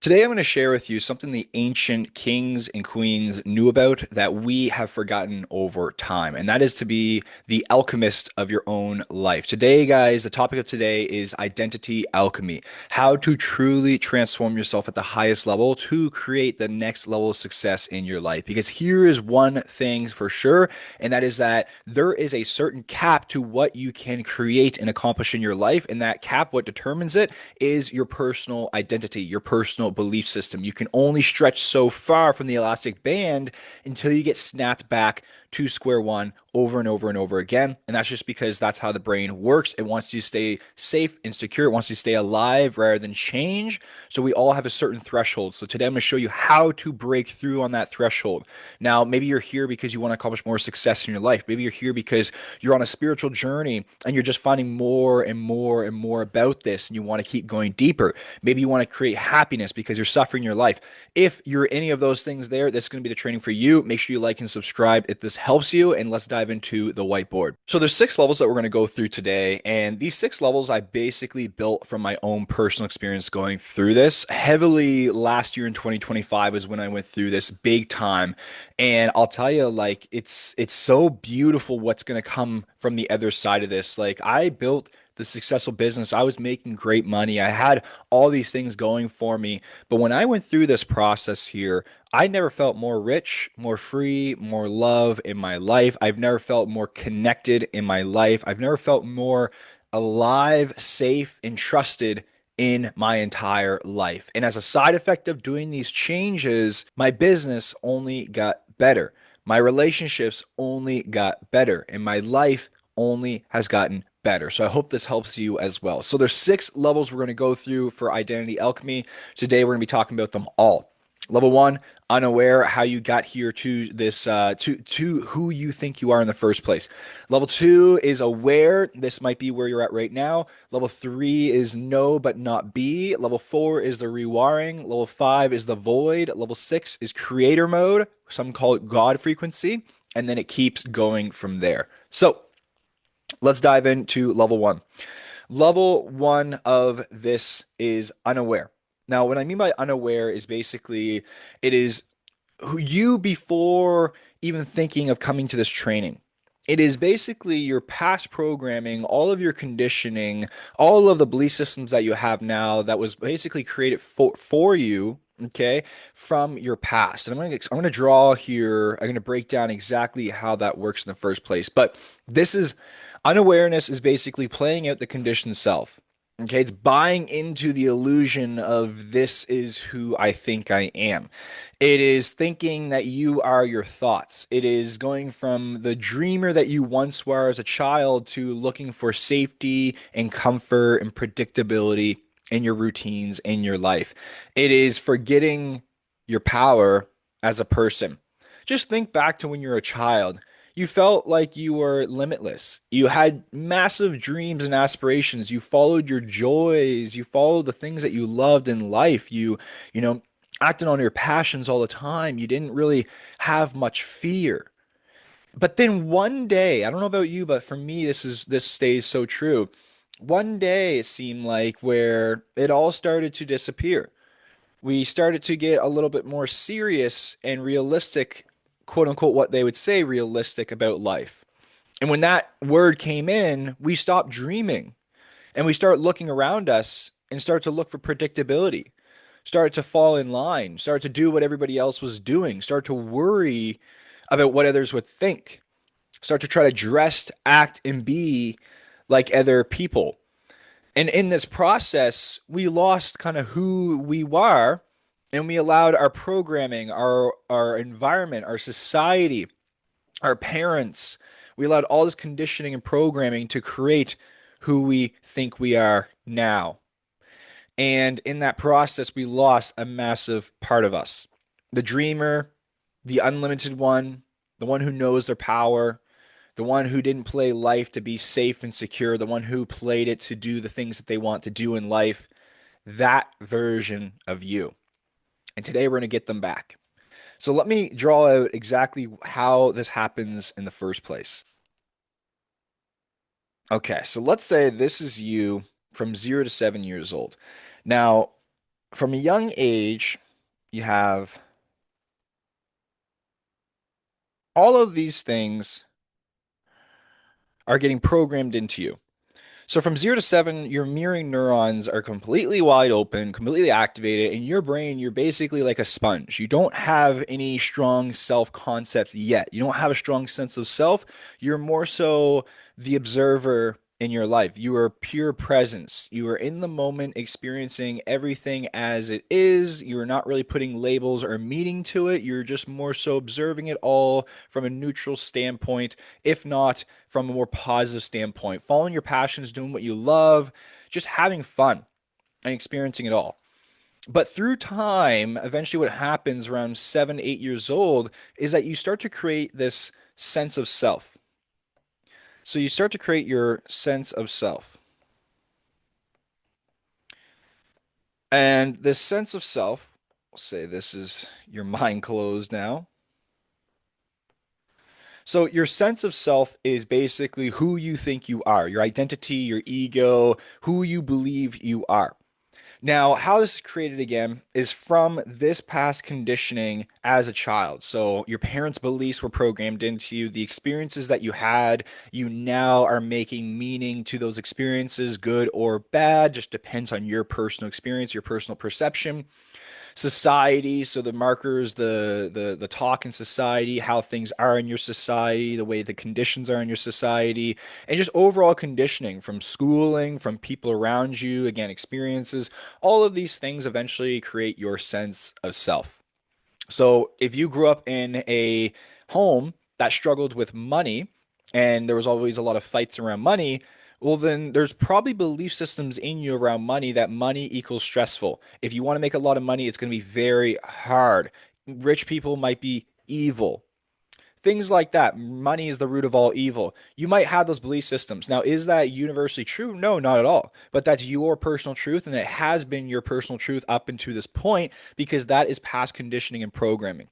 Today, I'm going to share with you something the ancient kings and queens knew about that we have forgotten over time, and that is to be the alchemist of your own life. Today, guys, the topic of today is identity alchemy, how to truly transform yourself at the highest level to create the next level of success in your life. Because here is one thing for sure, and that is that there is a certain cap to what you can create and accomplish in your life, and that cap, what determines it, is your personal identity, your personal belief system. You can only stretch so far from the elastic band until you get snapped back to square one over and over and over again. And that's just because that's how the brain works. It wants you to stay safe and secure. It wants you to stay alive rather than change. So we all have a certain threshold. So today I'm going to show you how to break through on that threshold. Now, maybe you're here because you want to accomplish more success in your life. Maybe you're here because you're on a spiritual journey and you're just finding more and more and more about this and you want to keep going deeper. Maybe you want to create happiness because you're suffering your life. If you're any of those things there, that's going to be the training for you. Make sure you like and subscribe if this helps you, and let's dive into the whiteboard. So there's 6 levels that we're going to go through today, and these 6 levels I basically built from my own personal experience going through this. Heavily last year in 2025 is when I went through this big time, and I'll tell you, like, it's so beautiful what's going to come from the other side of this. Like, I built the successful business. I was making great money. I had all these things going for me. But when I went through this process here, I never felt more rich, more free, more love in my life. I've never felt more connected in my life. I've never felt more alive, safe, and trusted in my entire life. And as a side effect of doing these changes, my business only got better. My relationships only got better, and my life only has gotten better. So I hope this helps you as well. So there's 6 levels we're going to go through for Identity Alchemy. Today we're going to be talking about them all. Level 1, unaware, how you got here to this to who you think you are in the first place. Level 2 is aware. This might be where you're at right now. Level 3 is know but not be. Level 4 is the rewiring. Level 5 is the void. Level 6 is creator mode. Some call it God frequency, and then it keeps going from there. So let's dive into level 1. Level 1 of this is unaware. Now, what I mean by unaware is basically it is who you before even thinking of coming to this training. It is basically your past programming, all of your conditioning, all of the belief systems that you have now that was basically created for you, okay, from your past. And I'm going to draw here. I'm going to break down exactly how that works in the first place. But this is unawareness is basically playing out the conditioned self. Okay, it's buying into the illusion of this is who I think I am. It is thinking that you are your thoughts. It is going from the dreamer that you once were as a child to looking for safety and comfort and predictability in your routines in your life. It is forgetting your power as a person. Just think back to when you were a child. You felt like you were limitless. You had massive dreams and aspirations. You followed your joys. You followed the things that you loved in life. You acted on your passions all the time. You didn't really have much fear. But then one day, I don't know about you, but for me, this stays so true. One day it seemed like where it all started to disappear. We started to get a little bit more serious and realistic, quote unquote, what they would say realistic about life. And when that word came in, we stopped dreaming and we start looking around us and start to look for predictability, start to fall in line, start to do what everybody else was doing, start to worry about what others would think, start to try to dress, act, and be like other people. And in this process, we lost kind of who we were, and we allowed our programming, our environment, our society, our parents, we allowed all this conditioning and programming to create who we think we are now. And in that process, we lost a massive part of us. The dreamer, the unlimited one, the one who knows their power, the one who didn't play life to be safe and secure, the one who played it to do the things that they want to do in life, that version of you. And today we're going to get them back. So let me draw out exactly how this happens in the first place. Okay, so let's say this is you from 0 to 7 years old. Now, From a young age, you have all of these things are getting programmed into you. So from 0 to 7, your mirroring neurons are completely wide open, completely activated. In your brain, you're basically like a sponge. You don't have any strong self-concept yet. You don't have a strong sense of self. You're more so the observer in your life. You are pure presence. You are in the moment, experiencing everything as it is. You are not really putting labels or meaning to it. You're just more so observing it all from a neutral standpoint, if not from a more positive standpoint, following your passions, doing what you love, just having fun and experiencing it all. But through time, eventually what happens around 7, 8 years old is that you start to create this sense of self. So you start to create your sense of self. And this sense of self, we'll say this is your mind closed now. So your sense of self is basically who you think you are, your identity, your ego, who you believe you are. Now, how this is created again is from this past conditioning as a child. So, your parents' beliefs were programmed into you, the experiences that you had, you now are making meaning to those experiences, good or bad, just depends on your personal experience, your personal perception. Society, so the markers, the talk in society, how things are in your society, the way the conditions are in your society, and just overall conditioning from schooling, from people around you, again, experiences, all of these things eventually create your sense of self. So if you grew up in a home that struggled with money and there was always a lot of fights around money, well, then there's probably belief systems in you around money that money equals stressful. If you want to make a lot of money, it's going to be very hard. Rich people might be evil. Things like that. Money is the root of all evil. You might have those belief systems. Now, is that universally true? No, not at all. But that's your personal truth, and it has been your personal truth up until this point because that is past conditioning and programming.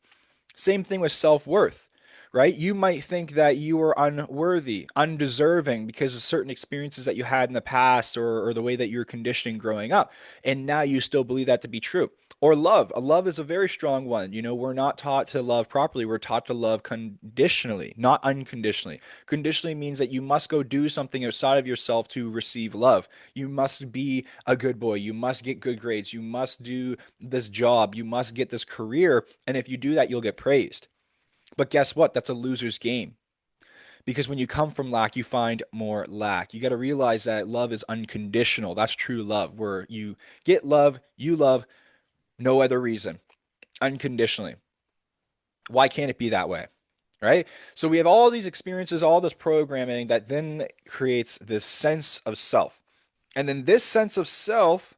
Same thing with self worth, right? You might think that you are unworthy, undeserving because of certain experiences that you had in the past or the way that you were conditioning growing up. And now you still believe that to be true. Or love. A love is a very strong one. You know, we're not taught to love properly. We're taught to love conditionally, not unconditionally. Conditionally means that you must go do something outside of yourself to receive love. You must be a good boy. You must get good grades. You must do this job. You must get this career. And if you do that, you'll get praised. But guess what? That's a loser's game. Because when you come from lack, you find more lack. You got to realize that love is unconditional. That's true love, where you get love, you love, no other reason, unconditionally. Why can't it be that way? Right? So we have all these experiences, all this programming that then creates this sense of self. And then this sense of self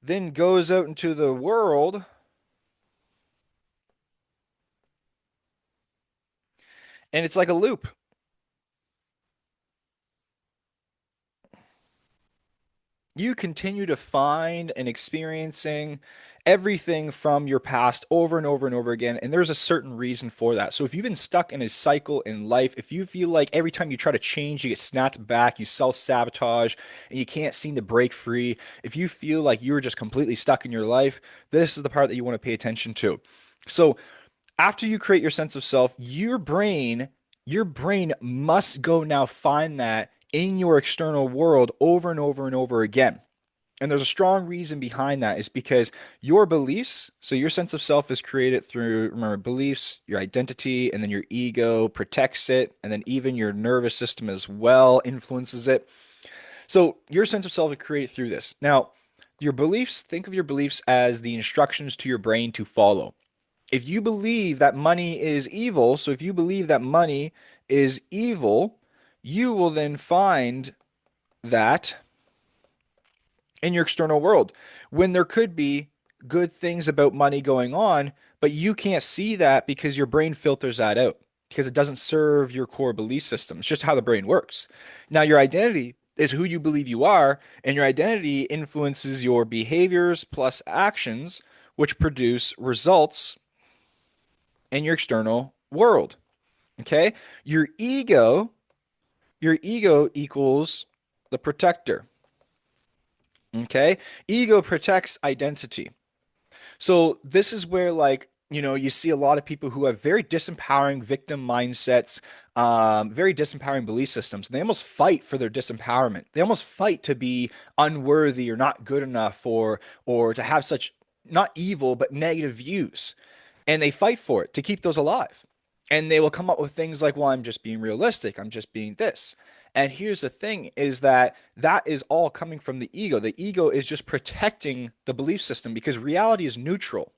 then goes out into the world and it's like a loop. You continue to find and experiencing everything from your past over and over and over again. And there's a certain reason for that. So if you've been stuck in a cycle in life, if you feel like every time you try to change, you get snapped back, you self sabotage, and you can't seem to break free, if you feel like you're just completely stuck in your life, this is the part that you want to pay attention to. So after you create your sense of self, your brain must go now find that in your external world over and over and over again. And there's a strong reason behind that is because your beliefs, so your sense of self is created through, remember, beliefs, your identity, and then your ego protects it, and then even your nervous system as well influences it. So your sense of self is created through this. Now, your beliefs, think of your beliefs as the instructions to your brain to follow. If you believe that money is evil, so if you believe that money is evil, you will then find that in your external world when there could be good things about money going on, but you can't see that because your brain filters that out because it doesn't serve your core belief system. It's just how the brain works. Now, your identity is who you believe you are, and your identity influences your behaviors plus actions, which produce results in your external world. Okay? Your ego equals the protector. Okay. Ego protects identity. So this is where, like, you see a lot of people who have very disempowering victim mindsets, very disempowering belief systems. And they almost fight for their disempowerment. They almost fight to be unworthy or not good enough, or to have such not evil but negative views. And they fight for it to keep those alive. And they will come up with things like, well, I'm just being realistic. I'm just being this. And here's the thing is that that is all coming from the ego. The ego is just protecting the belief system because reality is neutral.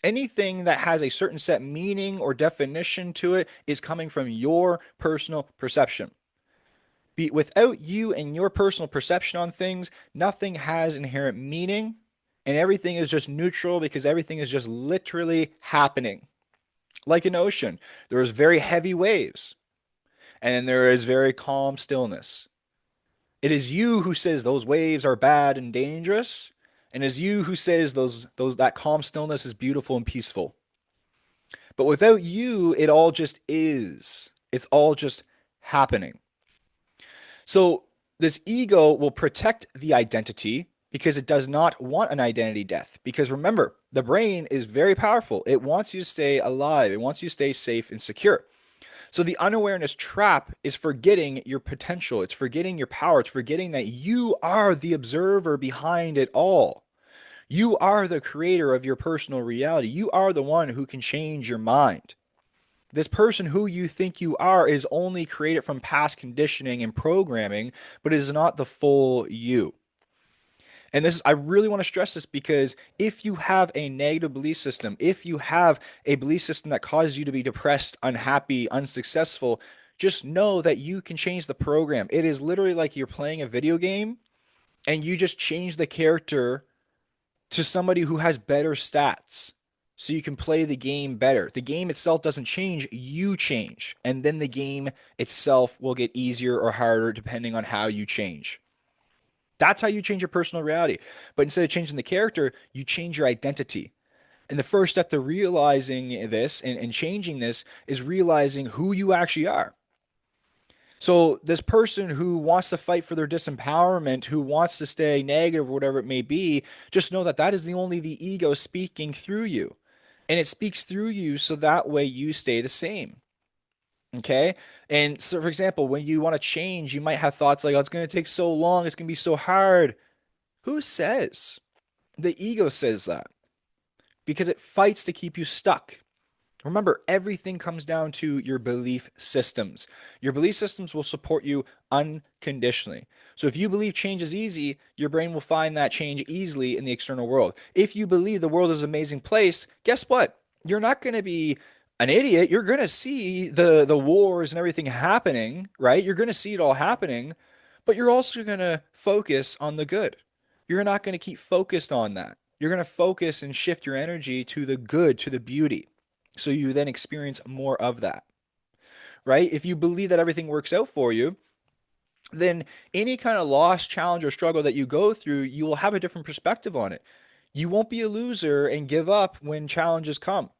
Anything that has a certain set meaning or definition to it is coming from your personal perception. Without you and your personal perception on things, nothing has inherent meaning and everything is just neutral because everything is just literally happening. Like an ocean, there is very heavy waves and there is very calm stillness. It is you who says those waves are bad and dangerous, and it is you who says those that calm stillness is beautiful and peaceful. But without you, it all just is. It's all just happening. So this ego will protect the identity because it does not want an identity death. Because remember, the brain is very powerful. It wants you to stay alive. It wants you to stay safe and secure. So the unawareness trap is forgetting your potential. It's forgetting your power. It's forgetting that you are the observer behind it all. You are the creator of your personal reality. You are the one who can change your mind. This person who you think you are is only created from past conditioning and programming, but it is not the full you. And I really want to stress this because if you have a negative belief system, if you have a belief system that causes you to be depressed, unhappy, unsuccessful, just know that you can change the program. It is literally like you're playing a video game and you just change the character to somebody who has better stats so you can play the game better. The game itself doesn't change, you change. And then the game itself will get easier or harder depending on how you change. That's how you change your personal reality. But instead of changing the character, you change your identity. And the first step to realizing this and changing this is realizing who you actually are. So, this person who wants to fight for their disempowerment, who wants to stay negative, or whatever it may be, just know that that is only the ego speaking through you. And it speaks through you so that way you stay the same. Okay. And so, for example, when you want to change, you might have thoughts like, oh, it's going to take so long. It's going to be so hard. Who says? The ego says that because it fights to keep you stuck. Remember, everything comes down to your belief systems. Your belief systems will support you unconditionally. So if you believe change is easy, your brain will find that change easily in the external world. If you believe the world is an amazing place, guess what? You're not going to be an idiot. You're going to see the wars and everything happening, right? You're going to see it all happening, but you're also going to focus on the good. You're not going to keep focused on that. You're going to focus and shift your energy to the good, to the beauty. So you then experience more of that, right? If you believe that everything works out for you, then any kind of loss, challenge, or struggle that you go through, you will have a different perspective on it. You won't be a loser and give up when challenges come.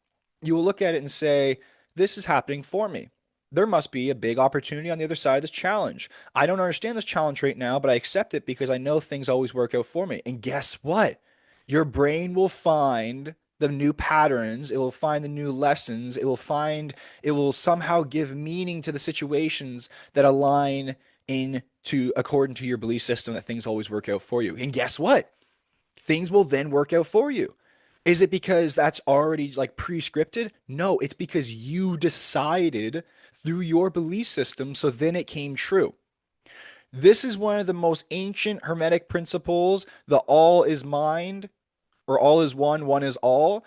You will look at it and say, this is happening for me. There must be a big opportunity on the other side of this challenge. I don't understand this challenge right now, but I accept it because I know things always work out for me. And guess what? Your brain will find the new patterns, it will find the new lessons, it will somehow give meaning to the situations that align into according to your belief system that things always work out for you. And guess what? Things will then work out for you. Is it because that's already like pre-scripted? No, it's because you decided through your belief system, so then it came true. This is one of the most ancient Hermetic principles, the all is mind, or all is one, one is all.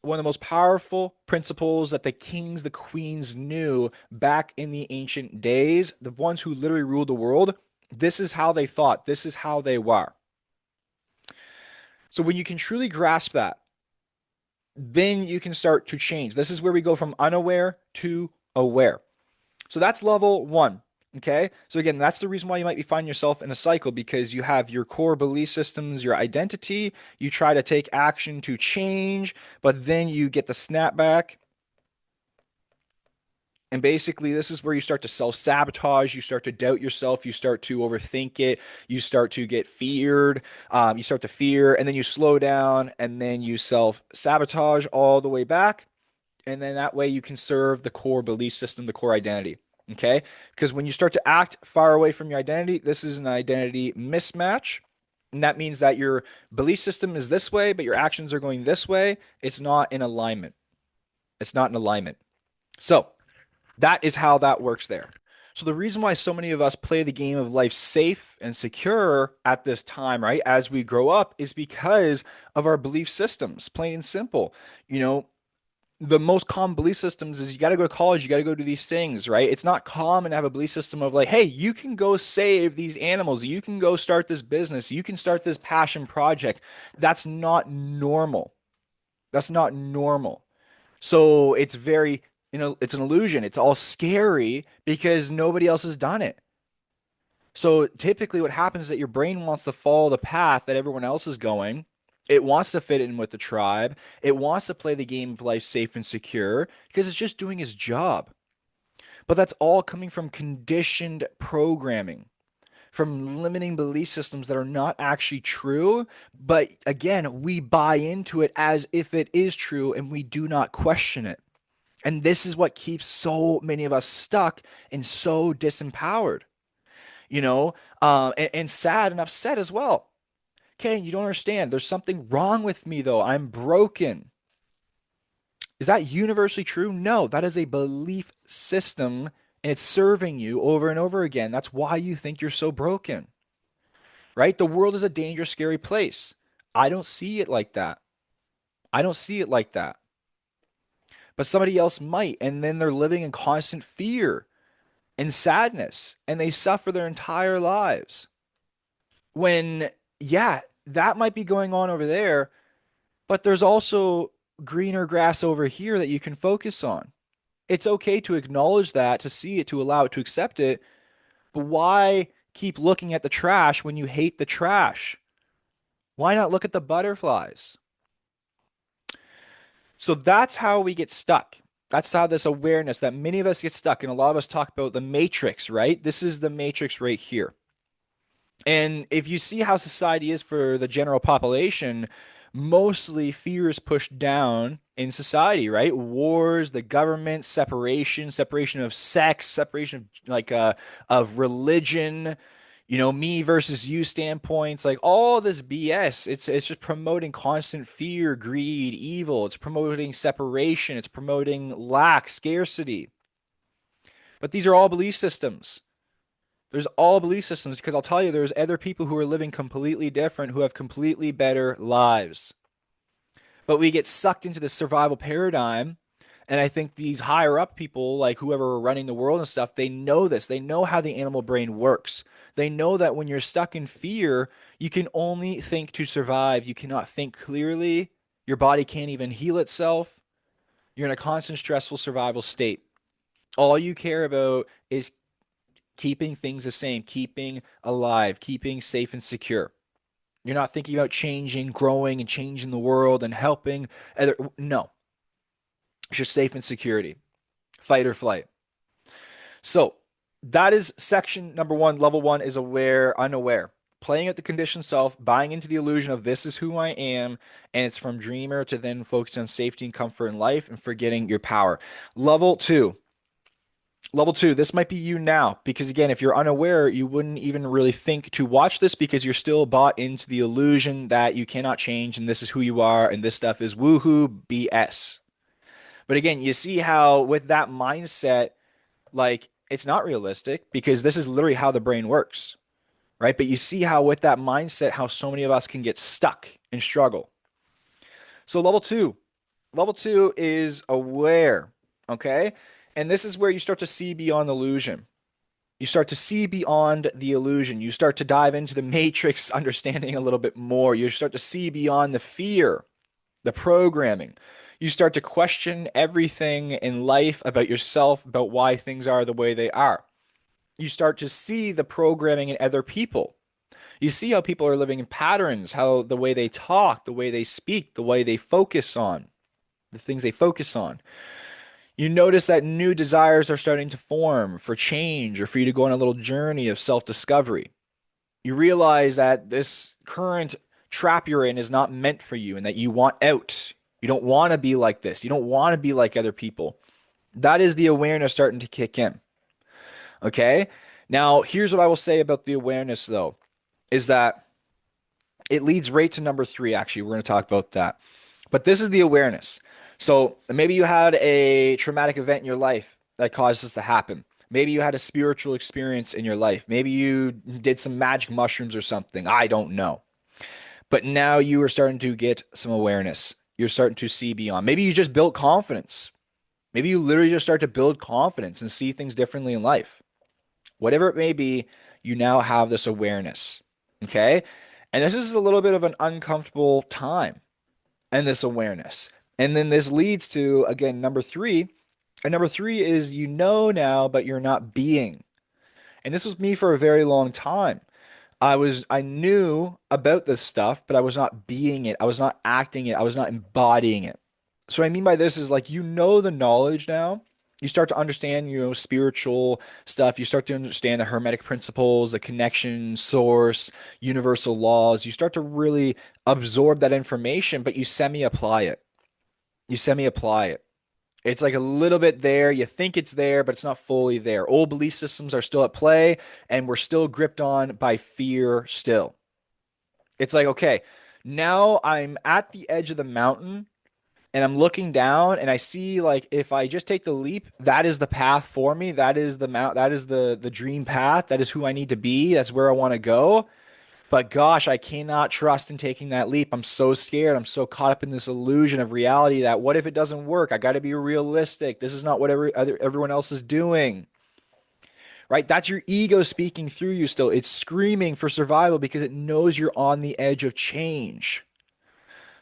One of the most powerful principles that the kings, the queens knew back in the ancient days, the ones who literally ruled the world. This is how they thought, this is how they were. So when you can truly grasp that, then you can start to change. This is where we go from unaware to aware. So that's level one. Okay. So again, that's the reason why you might be finding yourself in a cycle because you have your core belief systems, your identity. You try to take action to change, but then you get the snapback And basically, this is where you start to self-sabotage, you start to doubt yourself, you start to overthink it, you start to get feared, you start to fear, and then you slow down, and then you self-sabotage all the way back. And then that way you can serve the core belief system, the core identity. Okay? Because when you start to act far away from your identity, this is an identity mismatch. And that means that your belief system is this way, but your actions are going this way. It's not in alignment. It's not in alignment. So, that is how that works there. So the reason why so many of us play the game of life safe and secure at this time, right, as we grow up, is because of our belief systems, plain and simple. You know, the most common belief systems is you got to go to college, you got to go do these things, right? It's not common to have a belief system of like, hey, you can go save these animals, you can go start this business, you can start this passion project. That's not normal. That's not normal. So it's very, it's an illusion. It's all scary because nobody else has done it. So typically what happens is that your brain wants to follow the path that everyone else is going. It wants to fit in with the tribe. It wants to play the game of life safe and secure because it's just doing its job. But that's all coming from conditioned programming, from limiting belief systems that are not actually true. But again, we buy into it as if it is true and we do not question it. And this is what keeps so many of us stuck and so disempowered, and sad and upset as well. Okay, you don't understand. There's something wrong with me, though. I'm broken. Is that universally true? No, that is a belief system and it's serving you over and over again. That's why you think you're so broken, right? The world is a dangerous, scary place. I don't see it like that. I don't see it like that. But somebody else might. And then they're living in constant fear and sadness and they suffer their entire lives. When, yeah, that might be going on over there, but there's also greener grass over here that you can focus on. It's okay to acknowledge that, to see it, to allow it, to accept it. But why keep looking at the trash when you hate the trash? Why not look at the butterflies? So that's how we get stuck. That's how this awareness that many of us get stuck. And a lot of us talk about the matrix, right? This is the matrix right here. And if you see how society is for the general population, mostly fear is pushed down in society, right? Wars, the government, separation of sex, separation of of religion, me versus you standpoints, like all this BS. It's just promoting constant fear, greed, evil. It's promoting separation. It's promoting lack, scarcity. But these are all belief systems. There's all belief systems because I'll tell you, there's other people who are living completely different, who have completely better lives. But we get sucked into this survival paradigm. And I think these higher up people, like whoever are running the world and stuff, they know this. They know how the animal brain works. They know that when you're stuck in fear, you can only think to survive. You cannot think clearly. Your body can't even heal itself. You're in a constant stressful survival state. All you care about is keeping things the same, keeping alive, keeping safe and secure. You're not thinking about changing, growing, and changing the world and helping other. No, it's just safe and security, fight or flight. So that is section number one. Level one is aware, unaware. Playing at the conditioned self, buying into the illusion of this is who I am, and it's from dreamer to then focus on safety and comfort in life and forgetting your power. Level two, Level two, this might be you now, because again, if you're unaware, you wouldn't even really think to watch this because you're still bought into the illusion that you cannot change and this is who you are and this stuff is woohoo BS. But again, you see how with that mindset, like it's not realistic because this is literally how the brain works, right? But you see how with that mindset, how so many of us can get stuck and struggle. So level two is aware, okay? And this is where you start to see beyond illusion. You start to see beyond the illusion. You start to dive into the matrix understanding a little bit more. You start to see beyond the fear, the programming. You start to question everything in life about yourself, about why things are the way they are. You start to see the programming in other people. You see how people are living in patterns, how the way they talk, the way they speak, the way they focus on, the things they focus on. You notice that new desires are starting to form for change or for you to go on a little journey of self-discovery. You realize that this current trap you're in is not meant for you and that you want out. You don't want to be like this. You don't want to be like other people. That is the awareness starting to kick in. Okay. Now, here's what I will say about the awareness, though, is that it leads right to number three. Actually, we're going to talk about that. But this is the awareness. So maybe you had a traumatic event in your life that caused this to happen. Maybe you had a spiritual experience in your life. Maybe you did some magic mushrooms or something. I don't know. But now you are starting to get some awareness. You're starting to see beyond. Maybe you just built confidence. Maybe you literally just start to build confidence and see things differently in life. Whatever it may be, you now have this awareness. Okay. And this is a little bit of an uncomfortable time and this awareness. And then this leads to, again, number three. And number three is you know now, but you're not being. And this was me for a very long time. I knew about this stuff, but I was not being it. I was not acting it. I was not embodying it. So what I mean by this is like you know the knowledge now. You start to understand, spiritual stuff. You start to understand the Hermetic principles, the connection, source, universal laws. You start to really absorb that information, but you semi-apply it. You semi-apply it. It's like a little bit there. You think it's there, but it's not fully there. Old belief systems are still at play, and we're still gripped on by fear still. It's like, okay, now I'm at the edge of the mountain and I'm looking down and I see like if I just take the leap, that is the path for me. That is the that is the dream path. That is who I need to be. That's where I want to go. But gosh, I cannot trust in taking that leap. I'm so scared. I'm so caught up in this illusion of reality that what if it doesn't work? I got to be realistic. This is not what everyone else is doing. Right? That's your ego speaking through you still. It's screaming for survival because it knows you're on the edge of change.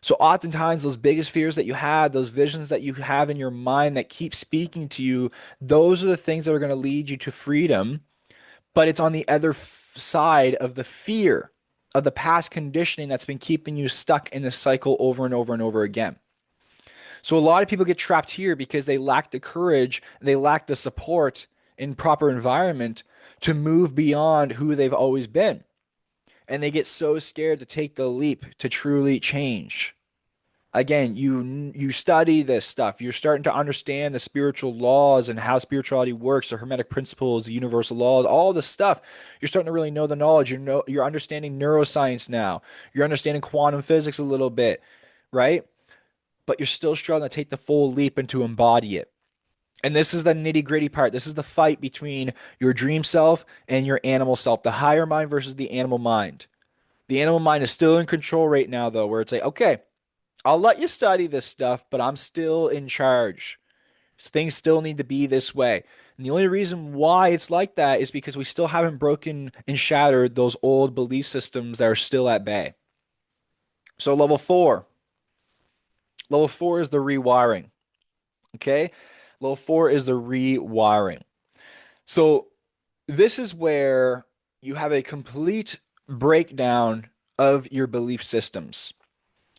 So oftentimes those biggest fears that you had, those visions that you have in your mind that keep speaking to you, those are the things that are going to lead you to freedom, but it's on the other side of the fear of the past conditioning that's been keeping you stuck in this cycle over and over and over again. So a lot of people get trapped here because they lack the courage, they lack the support in proper environment to move beyond who they've always been. And they get so scared to take the leap to truly change. Again, you study this stuff. You're starting to understand the spiritual laws and how spirituality works, the Hermetic principles, the universal laws, all this stuff. You're starting to really know the knowledge. You're understanding neuroscience now. You're understanding quantum physics a little bit, right? But you're still struggling to take the full leap and to embody it. And this is the nitty gritty part. This is the fight between your dream self and your animal self, the higher mind versus the animal mind. The animal mind is still in control right now, though, where it's like, okay, I'll let you study this stuff, but I'm still in charge. Things still need to be this way. And the only reason why it's like that is because we still haven't broken and shattered those old belief systems that are still at bay. So level four is the rewiring. Okay. Level four is the rewiring. So this is where you have a complete breakdown of your belief systems.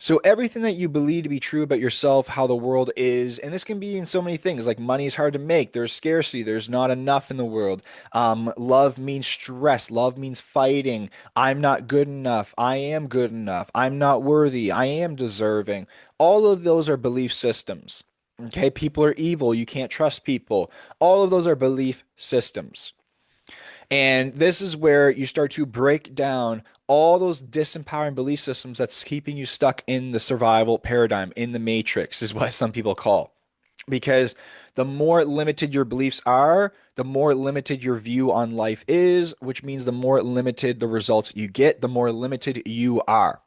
So everything that you believe to be true about yourself, how the world is, and this can be in so many things, like money is hard to make, there's scarcity, there's not enough in the world. Love means stress, love means fighting. I'm not good enough, I am good enough. I'm not worthy, I am deserving. All of those are belief systems. Okay, people are evil, you can't trust people. All of those are belief systems. And this is where you start to break down all those disempowering belief systems that's keeping you stuck in the survival paradigm, in the matrix, is what some people call. Because the more limited your beliefs are, the more limited your view on life is, which means the more limited the results you get, the more limited you are.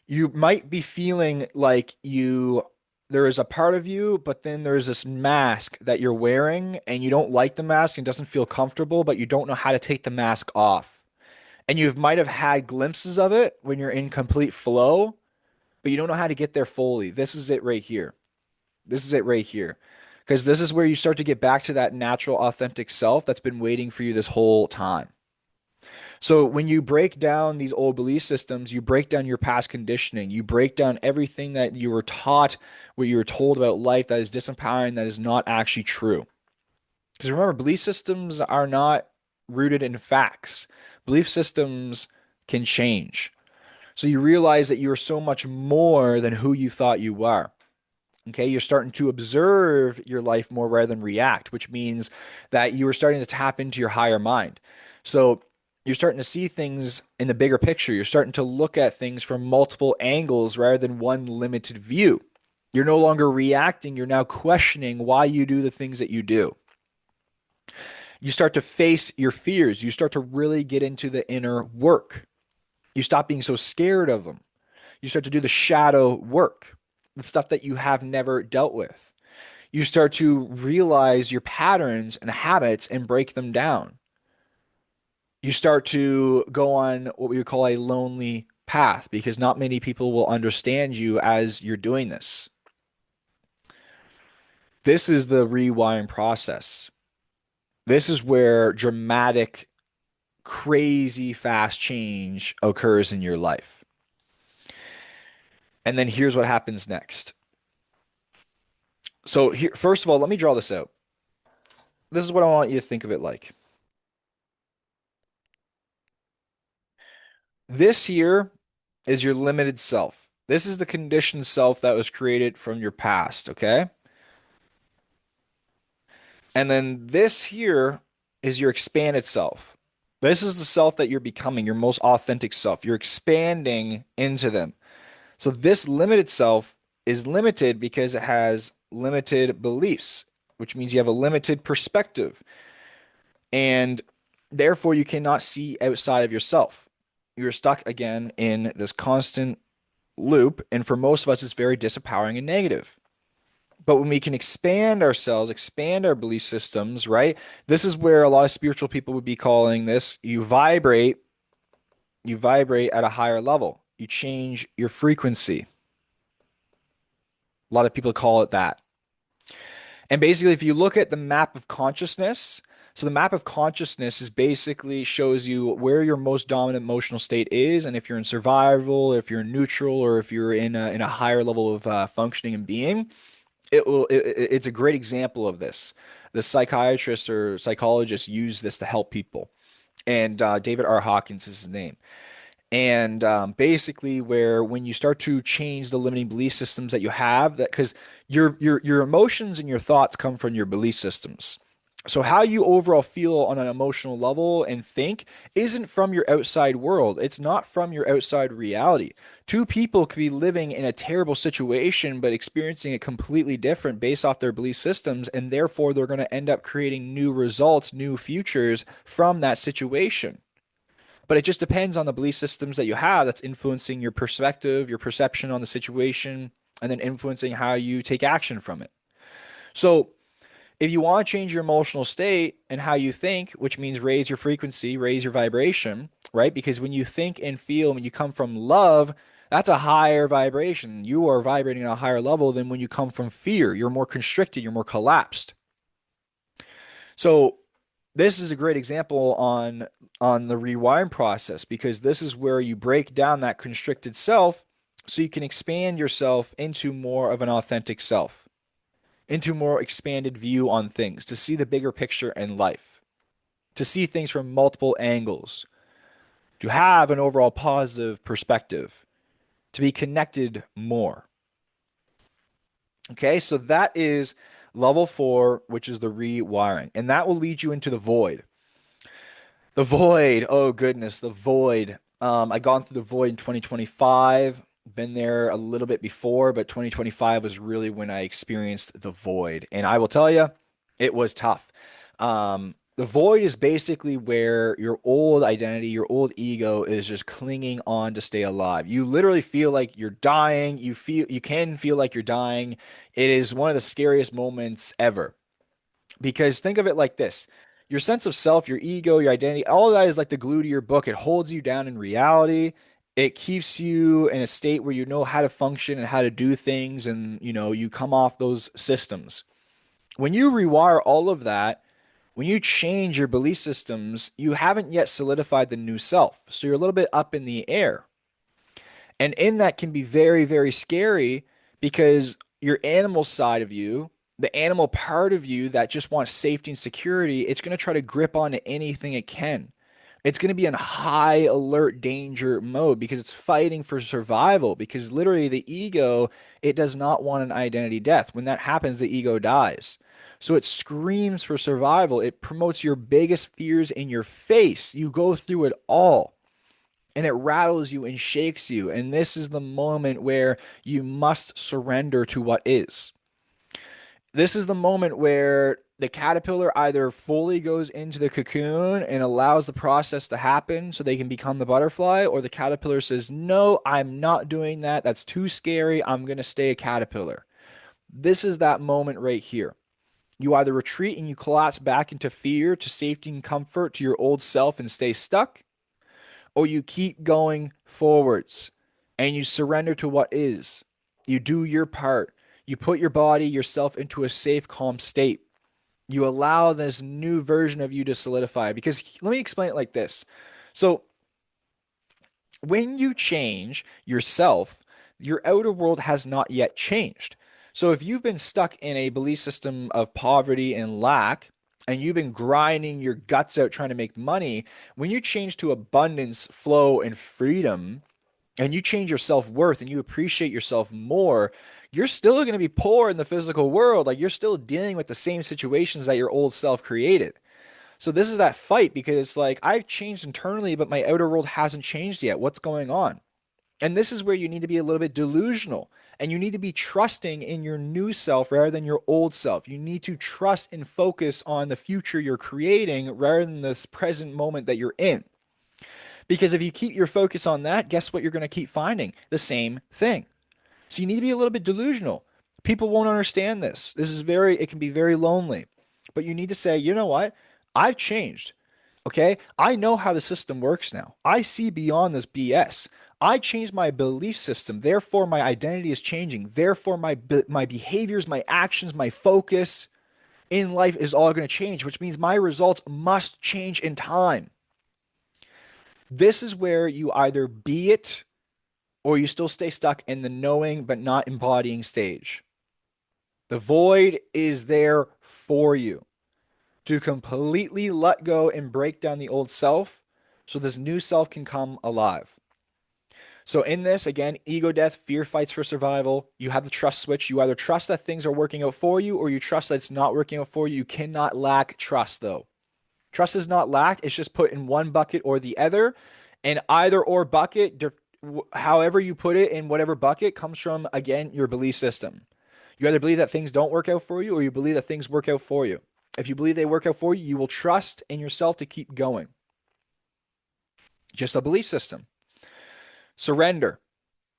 You might be feeling like there is a part of you, but then there's this mask that you're wearing and you don't like the mask and it doesn't feel comfortable, but you don't know how to take the mask off. And you might have had glimpses of it when you're in complete flow, but you don't know how to get there fully. This is it right here. This is it right here. Because this is where you start to get back to that natural, authentic self that's been waiting for you this whole time. So when you break down these old belief systems, you break down your past conditioning, you break down everything that you were taught, what you were told about life that is disempowering, that is not actually true. Because remember, belief systems are not rooted in facts. Belief systems can change. So you realize that you are so much more than who you thought you were. Okay, you're starting to observe your life more rather than react, which means that you are starting to tap into your higher mind. So you're starting to see things in the bigger picture. You're starting to look at things from multiple angles rather than one limited view. You're no longer reacting, you're now questioning why you do the things that you do. You start to face your fears. You start to really get into the inner work. You stop being so scared of them. You start to do the shadow work, the stuff that you have never dealt with. You start to realize your patterns and habits and break them down. You start to go on what we would call a lonely path because not many people will understand you as you're doing this. This is the rewiring process. This is where dramatic, crazy fast change occurs in your life. And then here's what happens next. So here, first of all, let me draw this out. This is what I want you to think of it like. This here is your limited self. This is the conditioned self that was created from your past, okay? And then this here is your expanded self. This is the self that you're becoming, your most authentic self. You're expanding into them. So this limited self is limited because it has limited beliefs, which means you have a limited perspective. And therefore, you cannot see outside of yourself. You're stuck again in this constant loop. And for most of us, it's very disempowering and negative. But when we can expand ourselves, expand our belief systems, right? This is where a lot of spiritual people would be calling this you vibrate at a higher level. You change your frequency. A lot of people call it that. And basically, if you look at the map of consciousness, so the map of consciousness is basically shows you where your most dominant emotional state is, and if you're in survival, if you're in neutral, or if you're in a higher level of functioning and being. It's a great example of this. The psychiatrists or psychologists use this to help people, and David R. Hawkins is his name. And basically, where when you start to change the limiting belief systems that you have, that because your emotions and your thoughts come from your belief systems. So how you overall feel on an emotional level and think isn't from your outside world. It's not from your outside reality. Two people could be living in a terrible situation, but experiencing it completely different based off their belief systems, and therefore they're going to end up creating new results, new futures from that situation. But it just depends on the belief systems that you have that's influencing your perspective, your perception on the situation, and then influencing how you take action from it. So, if you want to change your emotional state and how you think, which means raise your frequency, raise your vibration, right? Because when you think and feel, when you come from love, that's a higher vibration. You are vibrating at a higher level than when you come from fear. You're more constricted, you're more collapsed. So, this is a great example on the rewiring process because this is where you break down that constricted self so you can expand yourself into more of an authentic self, into more expanded view on things, to see the bigger picture in life, to see things from multiple angles, to have an overall positive perspective, to be connected more. Okay, so that is level 4, which is the rewiring, and that will lead you into the void. The void. Oh goodness, the void. I gone through the void in 2025. Been there a little bit before, but 2025 was really when I experienced the void. And I will tell you, it was tough. The void is basically where your old identity, your old ego is just clinging on to stay alive. You literally feel like you're dying. You can feel like you're dying. It is one of the scariest moments ever. Because think of it like this: your sense of self, your ego, your identity, all of that is like the glue to your book. It holds you down in reality. It keeps you in a state where you know how to function and how to do things, and you come off those systems. When you rewire all of that, When you change your belief systems, you haven't yet solidified the new self. So you're a little bit up in the air. And in that can be very, very scary because your animal side of you, the animal part of you that just wants safety and security, it's going to try to grip onto anything it can. It's going to be in high alert danger mode because it's fighting for survival. Because literally, the ego, it does not want an identity death. When that happens, the ego dies. So it screams for survival. It promotes your biggest fears in your face. You go through it all and it rattles you and shakes you. And this is the moment where you must surrender to what is. This is the moment where the caterpillar either fully goes into the cocoon and allows the process to happen so they can become the butterfly, or the caterpillar says, "No, I'm not doing that. That's too scary. I'm going to stay a caterpillar." This is that moment right here. You either retreat and you collapse back into fear, to safety and comfort, to your old self and stay stuck, or you keep going forwards and you surrender to what is. You do your part. You put your body, yourself into a safe, calm state. You allow this new version of you to solidify. Because let me explain it like this. So, when you change yourself, your outer world has not yet changed. So, if you've been stuck in a belief system of poverty and lack, and you've been grinding your guts out trying to make money, when you change to abundance, flow, and freedom, and you change your self-worth and you appreciate yourself more, you're still going to be poor in the physical world. Like, you're still dealing with the same situations that your old self created. So this is that fight because it's like, I've changed internally, but my outer world hasn't changed yet. What's going on? And this is where you need to be a little bit delusional, and you need to be trusting in your new self rather than your old self. You need to trust and focus on the future you're creating rather than this present moment that you're in. Because if you keep your focus on that, guess what you're going to keep finding? The same thing. So you need to be a little bit delusional. People won't understand this. It can be very lonely. But you need to say, you know what? I've changed. Okay. I know how the system works now. I see beyond this BS. I changed my belief system. Therefore, my identity is changing. Therefore, my behaviors, my actions, my focus in life is all going to change, which means my results must change in time. This is where you either be it or you still stay stuck in the knowing but not embodying stage. The void is there for you to completely let go and break down the old self so this new self can come alive. So, in this, again, ego death, fear fights for survival. You have the trust switch. You either trust that things are working out for you or you trust that it's not working out for you. You cannot lack trust, though. Trust is not lacked. It's just put in one bucket or the other. And either or bucket, however you put it in whatever bucket, comes from, again, your belief system. You either believe that things don't work out for you or you believe that things work out for you. If you believe they work out for you, you will trust in yourself to keep going. Just a belief system. Surrender.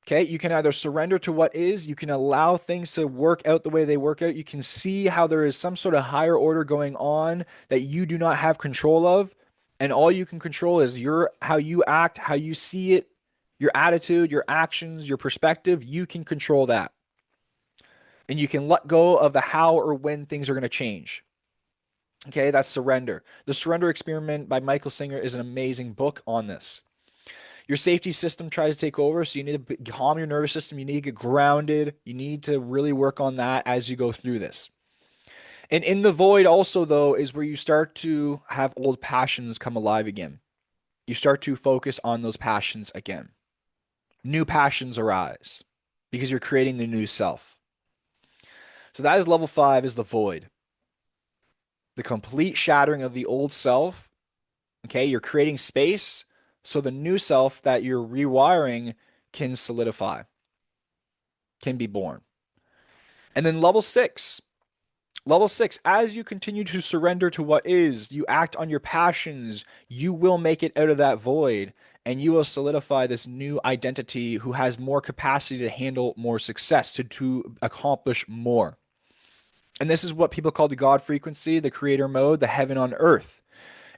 Okay, you can either surrender to what is, you can allow things to work out the way they work out. You can see how there is some sort of higher order going on that you do not have control of. And all you can control is how you act, how you see it, your attitude, your actions, your perspective. You can control that. And you can let go of the how or when things are going to change. Okay, that's surrender. The Surrender Experiment by Michael Singer is an amazing book on this. Your safety system tries to take over, so you need to calm your nervous system. You need to get grounded. You need to really work on that as you go through this. And in the void also, though, is where you start to have old passions come alive again. You start to focus on those passions again. New passions arise because you're creating the new self. So that is level 5, is the void. The complete shattering of the old self. Okay, you're creating space so the new self that you're rewiring can solidify, can be born. And then level 6. Level 6, as you continue to surrender to what is, you act on your passions, you will make it out of that void and you will solidify this new identity who has more capacity to handle more success, to accomplish more. And this is what people call the God frequency, the creator mode, the heaven on earth.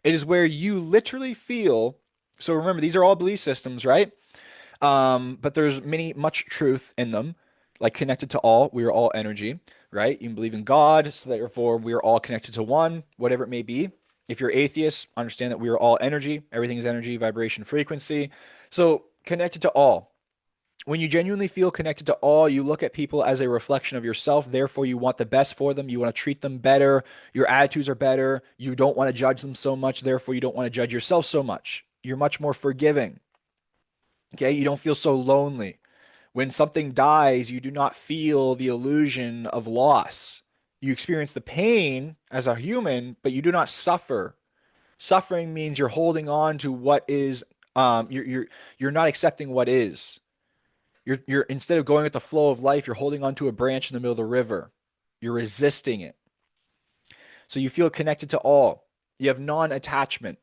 It is where you literally feel. So remember, these are all belief systems, right? But there's much truth in them, like connected to all. We are all energy, right? You can believe in God, so therefore we are all connected to one, whatever it may be. If you're atheist, understand that we are all energy. Everything is energy, vibration, frequency. So connected to all. When you genuinely feel connected to all, you look at people as a reflection of yourself. Therefore, you want the best for them. You want to treat them better. Your attitudes are better. You don't want to judge them so much. Therefore, you don't want to judge yourself so much. You're much more forgiving. Okay. You don't feel so lonely. When something dies, you do not feel the illusion of loss. You experience the pain as a human, but you do not suffer. Suffering means you're holding on to what is, you're not accepting what is. You're instead of going with the flow of life, you're holding onto a branch in the middle of the river. You're resisting it. So you feel connected to all. You have non-attachment.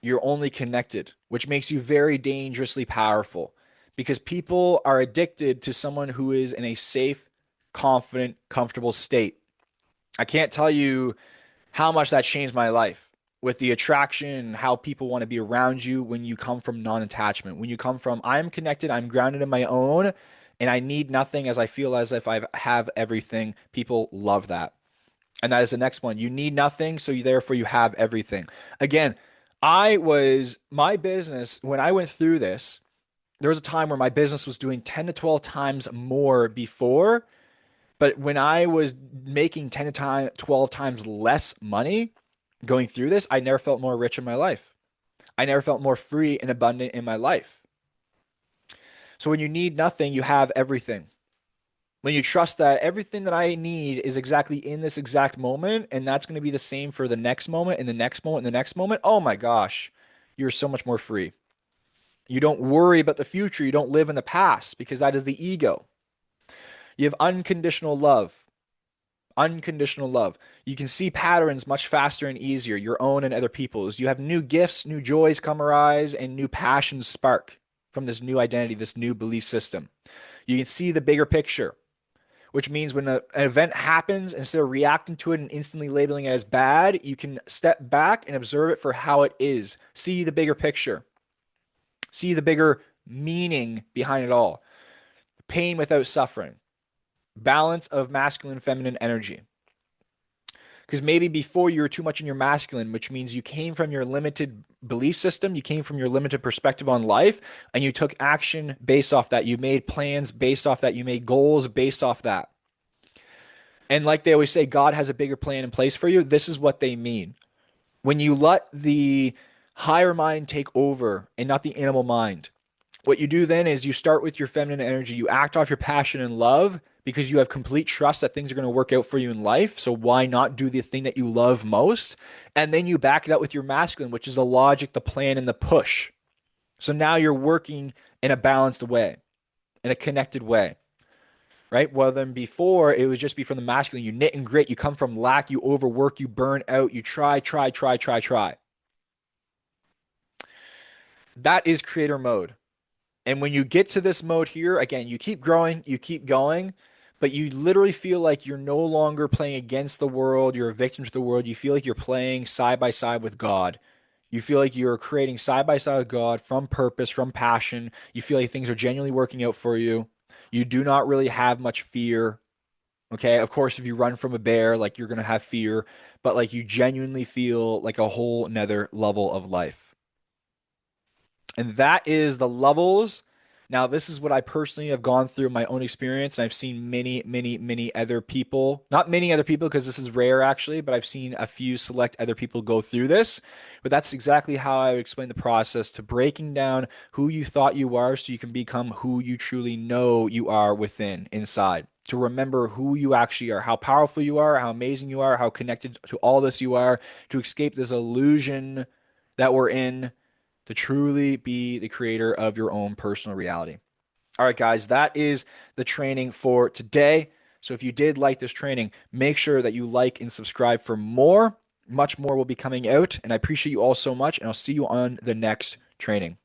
You're only connected, which makes you very dangerously powerful because people are addicted to someone who is in a safe, confident, comfortable state. I can't tell you how much that changed my life with the attraction and how people want to be around you when you come from non-attachment. When you come from, I'm connected, I'm grounded in my own, and I need nothing as I feel as if I have everything. People love that. And that is the next one. You need nothing, so therefore you have everything. Again, my business, when I went through this, there was a time where my business was doing 10 to 12 times more before. But when I was making 10 to 12 times less money going through this, I never felt more rich in my life. I never felt more free and abundant in my life. So when you need nothing, you have everything. When you trust that everything that I need is exactly in this exact moment, and that's going to be the same for the next moment and the next moment and the next moment, oh my gosh, you're so much more free. You don't worry about the future. You don't live in the past because that is the ego. You have unconditional love. Unconditional love. You can see patterns much faster and easier, your own and other people's. You have new gifts, new joys come arise, and new passions spark from this new identity, this new belief system. You can see the bigger picture, which means when an event happens, instead of reacting to it and instantly labeling it as bad, you can step back and observe it for how it is. See the bigger picture. See the bigger meaning behind it all. Pain without suffering. Balance of masculine and feminine energy. Because maybe before you were too much in your masculine, which means you came from your limited belief system, you came from your limited perspective on life, and you took action based off that. You made plans based off that. You made goals based off that. And like they always say, God has a bigger plan in place for you. This is what they mean. When you let the higher mind take over and not the animal mind, what you do then is you start with your feminine energy. You act off your passion and love because you have complete trust that things are going to work out for you in life. So why not do the thing that you love most? And then you back it up with your masculine, which is the logic, the plan, and the push. So now you're working in a balanced way, in a connected way, right? Well, then before it would just be from the masculine. You knit and grit. You come from lack. You overwork. You burn out. You try. That is creator mode. And when you get to this mode here, again, you keep growing, you keep going, but you literally feel like you're no longer playing against the world. You're a victim to the world. You feel like you're playing side by side with God. You feel like you're creating side by side with God from purpose, from passion. You feel like things are genuinely working out for you. You do not really have much fear. Okay. Of course, if you run from a bear, like you're going to have fear, but like you genuinely feel like a whole nother level of life. And that is the levels. Now, this is what I personally have gone through my own experience. And I've seen many other people, not many other people, because this is rare actually, but I've seen a few select other people go through this. But that's exactly how I would explain the process to breaking down who you thought you are so you can become who you truly know you are within, inside. To remember who you actually are, how powerful you are, how amazing you are, how connected to all this you are, to escape this illusion that we're in, to truly be the creator of your own personal reality. All right, guys, that is the training for today. So if you did like this training, make sure that you like and subscribe for more. Much more will be coming out. And I appreciate you all so much. And I'll see you on the next training.